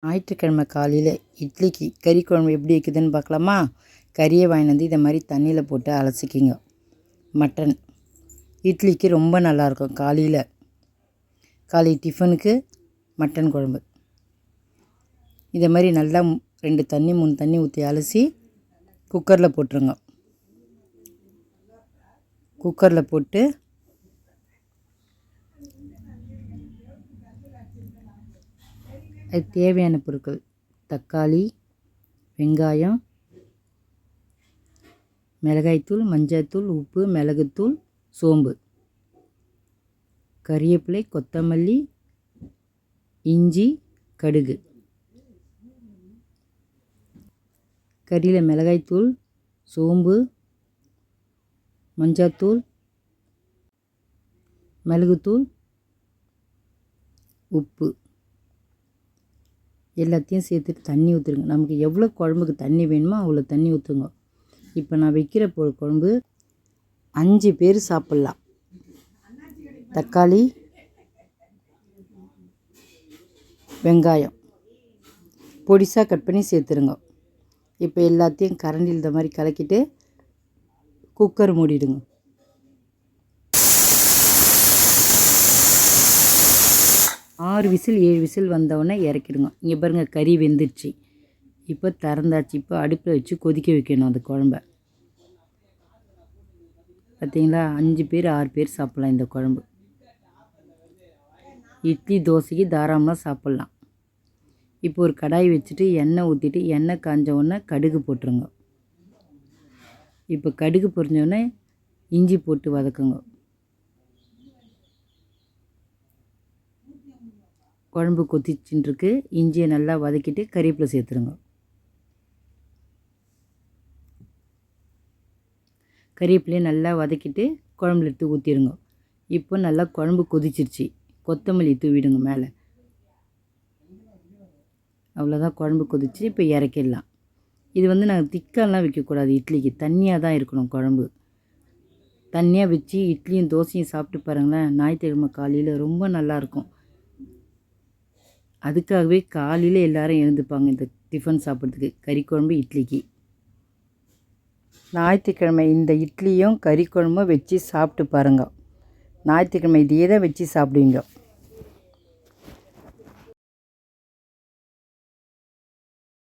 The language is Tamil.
ஞாயிற்றுக்கிழமை காலையில் இட்லிக்கு கறி குழம்பு எப்படி இருக்குதுன்னு பார்க்கலாமா? கறியை வாங்கிட்டு வந்து இதை மாதிரி தண்ணியில் போட்டு அலசிக்கிங்க. மட்டன் இட்லிக்கு ரொம்ப நல்லாயிருக்கும். காலை டிஃபனுக்கு மட்டன் குழம்பு இதை மாதிரி நல்லா 2 தண்ணி 3 தண்ணி ஊற்றி அலசி குக்கரில் போட்டுருங்க. குக்கரில் போட்டு அது தேவையான பொருட்கள் தக்காளி, வெங்காயம், மிளகாய்த்தூள், மஞ்சள்தூள், உப்பு, மிளகுத்தூள், சோம்பு, கறிவேப்பிலை, கொத்தமல்லி, இஞ்சி, கடுகு. கறியில் மிளகாய்த்தூள், சோம்பு, மஞ்சள்தூள், மிளகுத்தூள், உப்பு எல்லாத்தையும் சேர்த்துட்டு தண்ணி ஊற்றுருங்க. நமக்கு எவ்வளோ குழம்புக்கு தண்ணி வேணுமோ அவ்வளோ தண்ணி ஊற்றுங்க. இப்போ நான் வைக்கிற குழம்பு 5 பேர் சாப்பிட்லாம். தக்காளி, வெங்காயம் பொடிசாக கட் பண்ணி சேர்த்துருங்க. இப்போ எல்லாத்தையும் கரண்டியில் இந்த மாதிரி கலக்கிட்டு குக்கர் மூடிடுங்க. ஆறு விசில் 7 விசில் வந்தவுடனே இறக்கிடுங்க. இங்கே பாருங்கள், கறி வெந்துடுச்சு. இப்போ திறந்தாச்சு. இப்போ அடுப்பில் வச்சு கொதிக்க வைக்கணும் அந்த குழம்ப. பார்த்தீங்களா? 5 பேர் 6 பேர் சாப்பிட்லாம் இந்த குழம்பு. இட்லி தோசைக்கு தாராளமாக சாப்பிட்லாம். இப்போ ஒரு கடாய் வச்சுட்டு எண்ணெய் ஊற்றிட்டு எண்ணெய் காஞ்ச உடனே கடுகு போட்டுருங்க. இப்போ கடுகு பொரிஞ்சோடனே இஞ்சி போட்டு வதக்குங்க. குழம்பு கொதிச்சுட்டுருக்கு. இஞ்சியை நல்லா வதக்கிட்டு கறிவேப்பிலை சேர்த்துருங்க. கறிவேப்பிலையை நல்லா வதக்கிட்டு குழம்புல எடுத்து ஊற்றிடுங்க. இப்போ நல்லா குழம்பு கொதிச்சிருச்சு. கொத்தமல்லி தூவிடுங்க மேலே. அவ்வளோதான், குழம்பு கொதிச்சு. இப்போ இறக்கிடலாம். இது நாங்கள் திக்காலாம் வைக்கக்கூடாது. இட்லிக்கு தண்ணியாக தான் இருக்கணும். குழம்பு தண்ணியாக வச்சு இட்லியும் தோசையும் சாப்பிட்டு பாருங்களேன். ஞாயிற்றுக்கிழமை காலையில் ரொம்ப நல்லாயிருக்கும். அதுக்காகவே காலையில் எல்லோரும் எழுந்துப்பாங்க இந்த டிஃபன் சாப்பிட்றதுக்கு, கறி குழம்பு இட்லிக்கு. ஞாயிற்றுக்கிழமை இந்த இட்லியும் கறி குழம்பும் வச்சு சாப்பிட்டு பாருங்க. ஞாயிற்றுக்கிழமை இதையே தான் வச்சு சாப்பிடுவீங்க.